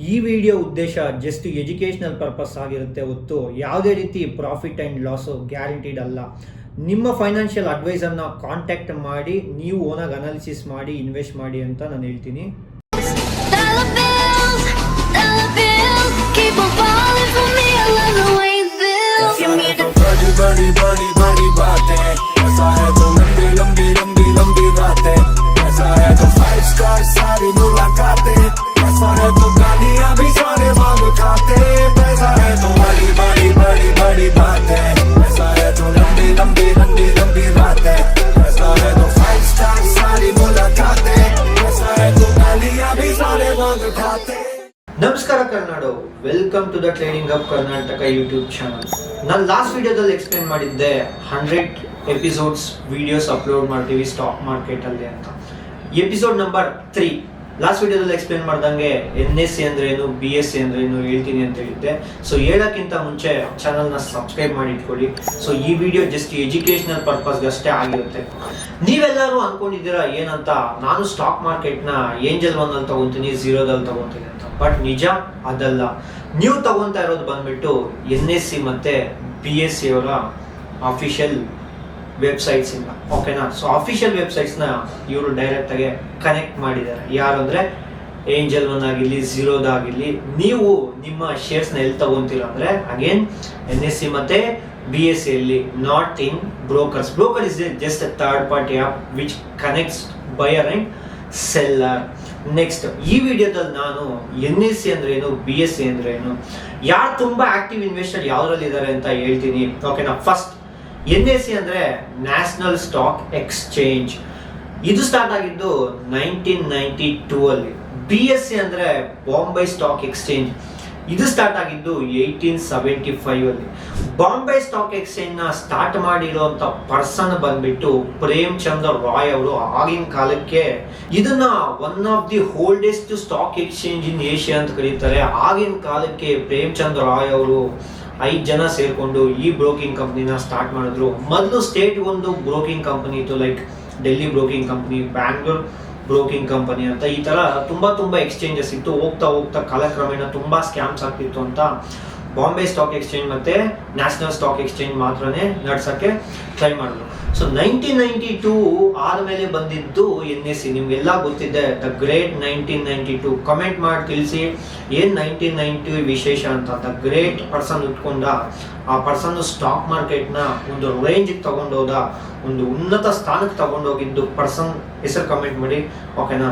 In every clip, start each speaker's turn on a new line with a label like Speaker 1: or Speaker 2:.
Speaker 1: ಈ ವಿಡಿಯೋ ಉದ್ದೇಶ just educational purpose ಆಗಿರುತ್ತೆ ಹೊತ್ತು ಯಾವುದೇ ರೀತಿ ಪ್ರಾಫಿಟ್ ಆ್ಯಂಡ್ ಲಾಸು ಗ್ಯಾರಂಟಿಡ್ ಅಲ್ಲ. ನಿಮ್ಮ ಫೈನಾನ್ಷಿಯಲ್ ಅಡ್ವೈಸರ್ನ ಕಾಂಟ್ಯಾಕ್ಟ್ ಮಾಡಿ ನೀವು ಓನಾಗಿ ಅನಾಲಿಸಿಸ್ ಮಾಡಿ ಇನ್ವೆಸ್ಟ್ ಮಾಡಿ ಅಂತ ನಾನು ಹೇಳ್ತೀನಿ.
Speaker 2: बड़ी बड़ी बड़ी बातें ऐसा है तो लंबी लंबी लंबी लंबी बातें ऐसा है तो 5 स्टार सारी मुलाकातें ऐसा है तो गालियां भी सारे मांग खाते ऐसा है तो बड़ी बड़ी बड़ी बड़ी बातें ऐसा है तो लंबी लंबी लंबी लंबी बातें ऐसा है तो 5 स्टार सारी मुलाकातें ऐसा है तो गालियां भी सारे मांग खाते.
Speaker 1: ನಮಸ್ಕಾರ Karnadu, welcome to the trading hub Karnataka YouTube channel. ನಾನು ಲಾಸ್ಟ್ ವಿಡಿಯೋದಲ್ಲಿ ಎಕ್ಸ್ಪ್ಲೇನ್ ಮಾಡಿದ್ದೆ 100 ಎಪಿಸೋಡ್ಸ್ ವಿಡಿಯೋಸ್ ಅಪ್ಲೋಡ್ ಮಾಡ್ತೀವಿ ಸ್ಟಾಕ್ ಮಾರ್ಕೆಟಲ್ಲಿ ಅಂತ. ಎಪಿಸೋಡ್ ನಂಬರ್ 3 ಲಾಸ್ಟ್ ವಿಡಿಯೋದಲ್ಲಿ ಎಕ್ಸ್ಪ್ಲೇನ್ ಮಾಡ್ದಂಗೆ NSE ಅಂದ್ರೆ ಏನು, BSE ಅಂದ್ರೆ ಏನು ಹೇಳ್ತೀನಿ ಅಂತ ಹೇಳಿದ್ದೆ. ಸೊ ಹೇಳೋಕ್ಕಿಂತ ಮುಂಚೆ ಚಾನಲ್ನ ಸಬ್ಸ್ಕ್ರೈಬ್ ಮಾಡಿ ಇಟ್ಕೊಳ್ಳಿ. ಸೊ ಈ ವಿಡಿಯೋ ಜಸ್ಟ್ ಎಜುಕೇಷನಲ್ ಪರ್ಪಸ್ಗೆ ಅಷ್ಟೇ ಆಗಿರುತ್ತೆ. ನೀವೆಲ್ಲರೂ ಅನ್ಕೊಂಡಿದ್ದೀರಾ ಏನಂತ, ನಾನು ಸ್ಟಾಕ್ ಮಾರ್ಕೆಟ್ನ ಏಂಜಲ್ 1 ಅಲ್ಲಿ ತಗೊಂತೀನಿ, 0ದಲ್ಲಿ ತಗೊಂತೀನಿ ಅಂತ. ಬಟ್ ನಿಜ ಅದಲ್ಲ. ನೀವು ತಗೊಂತಾ ಇರೋದು ಬಂದ್ಬಿಟ್ಟು NSE ಮತ್ತೆ BSE ಅವರ ಅಫಿಷಿಯಲ್ ವೆಬ್ಸೈಟ್ಸ್ ಇಂದ, ಓಕೆನಾ. ಸೊ ಅಫಿಷಿಯಲ್ ವೆಬ್ಸೈಟ್ಸ್ ನ ಇವರು ಡೈರೆಕ್ಟ್ ಆಗಿ ಕನೆಕ್ಟ್ ಮಾಡಿದ್ದಾರೆ. ಯಾರು ಅಂದ್ರೆ ಏಂಜಲ್ 1 ಆಗಿರ್ಲಿ, 0ದಾಗಿರ್ಲಿ, ನೀವು ನಿಮ್ಮ ಶೇರ್ಸ್ ನ ಎಲ್ಲಿ ತಗೊಂತೀರಾ ಅಂದ್ರೆ ಅಗೇನ್ NSE ಮತ್ತೆ BSE ಅಲ್ಲಿ, not in brokers. Broker is just a third party app which connects buyer and seller. Next ಈ ವಿಡಿಯೋದಲ್ಲಿ ನಾನು NSE ಅಂದ್ರೆ ಏನು, BSE ಅಂದ್ರೆ ಏನು, ಯಾರು ತುಂಬಾ ಆಕ್ಟಿವ್ ಇನ್ವೆಸ್ಟರ್ ಯಾವ್ದ್ರಲ್ಲಿ ಇದ್ದಾರೆ ಅಂತ ಹೇಳ್ತೀನಿ, ಓಕೆನಾ. ಫಸ್ಟ್ NSE ಅಂದ್ರೆ ನ್ಯಾಷನಲ್ ಸ್ಟಾಕ್ ಎಕ್ಸ್ಚೇಂಜ್. ಇದು ಸ್ಟಾರ್ಟ್ ಆಗಿದ್ದು 1992 ಅಲ್ಲಿ. BSE ಅಂದ್ರೆ ಬಾಂಬೆ ಸ್ಟಾಕ್ ಎಕ್ಸ್ಚೇಂಜ್. ಇದು ಸ್ಟಾರ್ಟ್ ಆಗಿದ್ದು 1875 ಅಲ್ಲಿ. ಬಾಂಬೆ ಸ್ಟಾಕ್ ಎಕ್ಸ್ಚೇಂಜ್ ನ ಸ್ಟಾರ್ಟ್ ಮಾಡಿರುವಂತ ಪರ್ಸನ್ ಬಂದ್ಬಿಟ್ಟು ಪ್ರೇಮ್ ಚಂದ್ರ ರಾಯ್ ಅವರು. ಆಗಿನ ಕಾಲಕ್ಕೆ ಇದನ್ನ one of the oldest stock exchange in Asia ಅಂತ ಕರೀತಾರೆ. ಆಗಿನ ಕಾಲಕ್ಕೆ ಪ್ರೇಮ್ ಚಂದ್ರ ರಾಯ್ ಅವರು 5 ಜನ ಸೇರ್ಕೊಂಡು ಈ ಬ್ರೋಕಿಂಗ್ ಕಂಪನಿನ ಸ್ಟಾರ್ಟ್ ಮಾಡಿದ್ರು. ಮೊದಲು ಸ್ಟೇಟ್ ಒಂದು ಬ್ರೋಕಿಂಗ್ ಕಂಪನಿ ಇತ್ತು, like Delhi broking company, Bangalore broking company ಅಂತ. ಈ ತರ ತುಂಬಾ ಎಕ್ಸ್ಚೇಂಜಸ್ ಇತ್ತು. ಹೋಗ್ತಾ ಹೋಗ್ತಾ ಕಾಲಕ್ರಮೇಣ ತುಂಬಾ ಸ್ಕ್ಯಾಮ್ಸ್ ಆಗ್ತಿತ್ತು ಅಂತ ಬಾಂಬೆ ಸ್ಟಾಕ್ ಎಕ್ಸ್ಚೇಂಜ್ ಮತ್ತೆ ನ್ಯಾಷನಲ್ ಸ್ಟಾಕ್ ಎಕ್ಸ್ಚೇಂಜ್ ಮಾತ್ರನೇ ನಡ್ಸಕ್ಕೆ ಟ್ರೈ ಮಾಡಿದ್ರು. ಸೊ 1992 ಆದ್ಮೇಲೆ ಬಂದಿದ್ದು NSE. ನಿಮ್ಗೆಲ್ಲ ಗೊತ್ತಿದೆ, ದ ಗ್ರೇಟ್ 1992. ಕಮೆಂಟ್ ಮಾಡಿ ತಿಳಿಸಿ ಏನ್ 1990 ವಿಶೇಷ ಅಂತ. ದ ಗ್ರೇಟ್ ಪರ್ಸನ್ ಉಟ್ಕೊಂಡ, ಆ ಪರ್ಸನ್ ಸ್ಟಾಕ್ ಮಾರ್ಕೆಟ್ ನ ಒಂದು ರೇಂಜ್ ತಗೊಂಡೋದ, ಒಂದು ಉನ್ನತ ಸ್ಥಾನಕ್ಕೆ ತಗೊಂಡೋಗಿದ್ದು ಪರ್ಸನ್ ಹೆಸರು ಕಮೆಂಟ್ ಮಾಡಿ, ಓಕೆನಾ.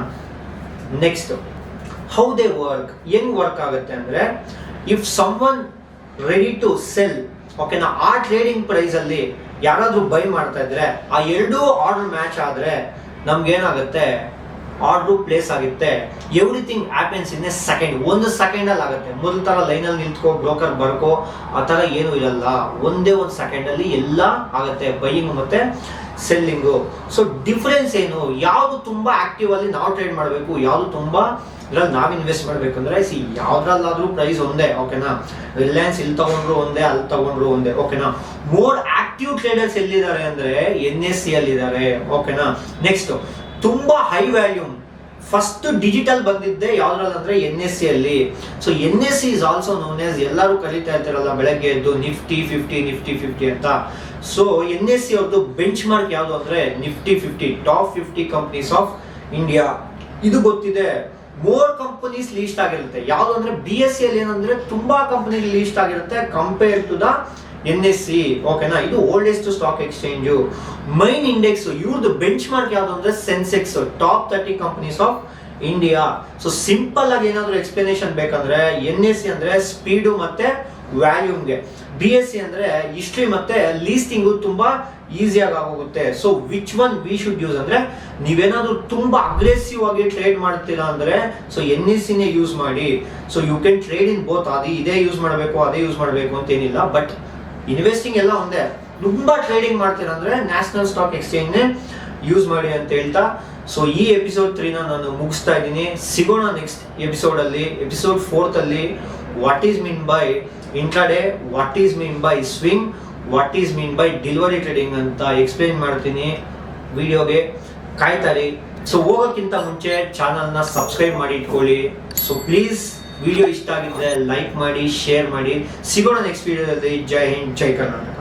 Speaker 1: ನೆಕ್ಸ್ಟ್, ಹೌ ದೇ ವರ್ಕ್, ಹೆಂಗ್ ವರ್ಕ್ ಆಗುತ್ತೆ ಅಂದ್ರೆ, if someone ready to sell, ಓಕೆನಾ, ಆ ಟ್ರೇಡಿಂಗ್ ಪ್ರೈಸ್ ಅಲ್ಲಿ ಯಾರಾದ್ರೂ ಬೈ ಮಾಡ್ತಾ ಇದ್ರೆ ಆ ಎರಡೂ ಆರ್ಡರ್ ಮ್ಯಾಚ್ ಆದ್ರೆ ನಮ್ಗೇನಾಗುತ್ತೆ, ಆರ್ಡರ್ ಪ್ಲೇಸ್ ಆಗುತ್ತೆ. Everything happens in a second. 1 second ಅಲ್ಲಿ ಆಗುತ್ತೆ. ಮೊದಲ ತರ ಲೈನ್ ಅಲ್ಲಿ ನಿಂತ್ಕೋ, ಬ್ರೋಕರ್ ಬರ್ಕೋ, ಆ ತರ ಏನು ಇರಲ್ಲ. ಒಂದೇ 1 ಸೆಕೆಂಡ್ ಅಲ್ಲಿ ಎಲ್ಲ ಆಗುತ್ತೆ, ಬೈಯಿಂಗ್ ಮತ್ತೆ ಸೆಲ್ಲಿಂಗು. ಸೊ ಡಿಫರೆನ್ಸ್ ಏನು, ಯಾವ್ದು ತುಂಬಾ ಆಕ್ಟಿವ್ ಅಲ್ಲಿ ನಾವು ಟ್ರೇಡ್ ಮಾಡಬೇಕು, ಯಾವ್ದು ತುಂಬಾ ಇದ್ರಲ್ಲಿ ನಾವ್ ಇನ್ವೆಸ್ಟ್ ಮಾಡ್ಬೇಕಂದ್ರೆ, ಯಾವ್ದ್ರಲ್ಲಾದ್ರೂ ಪ್ರೈಸ್ ಒಂದೇ, ಓಕೆನಾ. ರಿಲಯನ್ಸ್ ಇಲ್ಲಿ ತಗೊಂಡ್ರು ಒಂದೇ, ಅಲ್ಲಿ ತಗೊಂಡ್ರು ಒಂದೇ, ಓಕೆನಾ. ಮೋರ್ ಆಕ್ಟಿವ್ ಟ್ರೇಡರ್ಸ್ ಎಲ್ಲಿದ್ದಾರೆ ಅಂದ್ರೆ NSE ಅಲ್ಲಿ ಇದ್ದಾರೆ, ಓಕೆನಾ. ನೆಕ್ಸ್ಟ್, ತುಂಬಾ ಹೈ ವ್ಯಾಲ್ಯೂಮ್ ಫಸ್ಟ್ ಡಿಜಿಟಲ್ ಬಂದಿದ್ದೆ ಯಾವ್ದ್ರಲ್ಲಿ ಅಂದ್ರೆ NSE ಅಲ್ಲಿ. So NSE is also known as, ಎಲ್ಲರೂ ಕರೀತಾ ಇರ್ತಾರಲ್ಲ ಬೆಳಗ್ಗೆ ಎದ್ದು ನಿಫ್ಟಿ 50 ಅಂತ. ಸೊ NSE ಅವ್ರದ್ದು ಬೆಂಚ್ ಮಾರ್ಕ್ ಯಾವ್ದು ಅಂದ್ರೆ Nifty 50, top 50 companies of India. ಇದು ಗೊತ್ತಿದೆ. ಮೋರ್ ಕಂಪನೀಸ್ ಲೀಸ್ಟ್ ಆಗಿರುತ್ತೆ. ಯಾವ್ದು ಅಂದ್ರೆ BSE ಅಲ್ಲಿ ಏನಂದ್ರೆ ತುಂಬಾ ಕಂಪನಿ ಲೀಸ್ಟ್ ಆಗಿರುತ್ತೆ ಕಂಪೇರ್ ಟು ದ NSE, ಓಕೆನಾ. ಇದು oldest stock exchange. Main index ಇವ್ರದ್ದು ಬೆಂಚ್ ಮಾರ್ಕ್ ಯಾವ್ದು ಅಂದ್ರೆ Sensex, top 30 companies of India. So simple ಆಗಿ ಏನಾದ್ರು ಎಕ್ಸ್ಪ್ಲನೇಷನ್ ಬೇಕಂದ್ರೆ NSE ಅಂದ್ರೆ ಸ್ಪೀಡು ಮತ್ತೆ ವ್ಯಾಲ್ಯೂಮ್ಗೆ, BSE ಅಂದ್ರೆ ಹಿಸ್ಟ್ರಿ ಮತ್ತೆ ಲೀಸ್ಟಿಂಗು ತುಂಬಾ ಈಸಿಯಾಗಿ ಆಗೋಗುತ್ತೆ. So which one we should use ಅಂದ್ರೆ, ನೀವೇನಾದ್ರೂ ತುಂಬಾ ಅಗ್ರೆಸಿವ್ ಆಗಿ ಟ್ರೇಡ್ ಮಾಡ್ತೀರಾ ಅಂದ್ರೆ ಸೊ NSE ನೇ ಯೂಸ್ ಮಾಡಿ. So you can trade in both. ಇದೇ ಯೂಸ್ ಮಾಡಬೇಕು, ಅದೇ ಯೂಸ್ ಮಾಡಬೇಕು ಅಂತ ಏನಿಲ್ಲ. ಬಟ್ ಇನ್ವೆಸ್ಟಿಂಗ್ ಎಲ್ಲ ಒಂದೇ. ತುಂಬಾ ಟ್ರೇಡಿಂಗ್ ಮಾಡ್ತೀರಾ ಅಂದ್ರೆ ನ್ಯಾಷನಲ್ ಸ್ಟಾಕ್ ಎಕ್ಸ್ಚೇಂಜ್ ನೇ ಯೂಸ್ ಮಾಡಿ ಅಂತ ಹೇಳ್ತಾ, ಸೊ ಈ ಎಪಿಸೋಡ್ 3 ನಾನು ಮುಗಿಸ್ತಾ ಇದ್ದೀನಿ. ಸಿಗೋಣ ನೆಕ್ಸ್ಟ್ ಎಪಿಸೋಡ್ ಅಲ್ಲಿ. ಎಪಿಸೋಡ್ 4 ಅಲ್ಲಿ what is mean by intraday, what is mean by swing, what is mean by delivery trading ಅಂತ ಎಕ್ಸ್ಪ್ಲೇನ್ ಮಾಡ್ತೀನಿ. ವಿಡಿಯೋಗೆ ಕಾಯ್ತಾರೆ. ಸೊ ಹೋಗೋಕ್ಕಿಂತ ಮುಂಚೆ ಚಾನಲ್ನ ಸಬ್ಸ್ಕ್ರೈಬ್ ಮಾಡಿ ಇಟ್ಕೊಳ್ಳಿ. ಸೊ ಪ್ಲೀಸ್ ವಿಡಿಯೋ ಇಷ್ಟ ಆಗಿದ್ರೆ ಲೈಕ್ ಮಾಡಿ, ಶೇರ್ ಮಾಡಿ. ಸಿಗೋಣ ನೆಕ್ಸ್ಟ್ ವಿಡಿಯೋದಲ್ಲಿ. ಜೈ ಹಿಂದ್, ಜೈ ಕರ್ನಾಟಕ.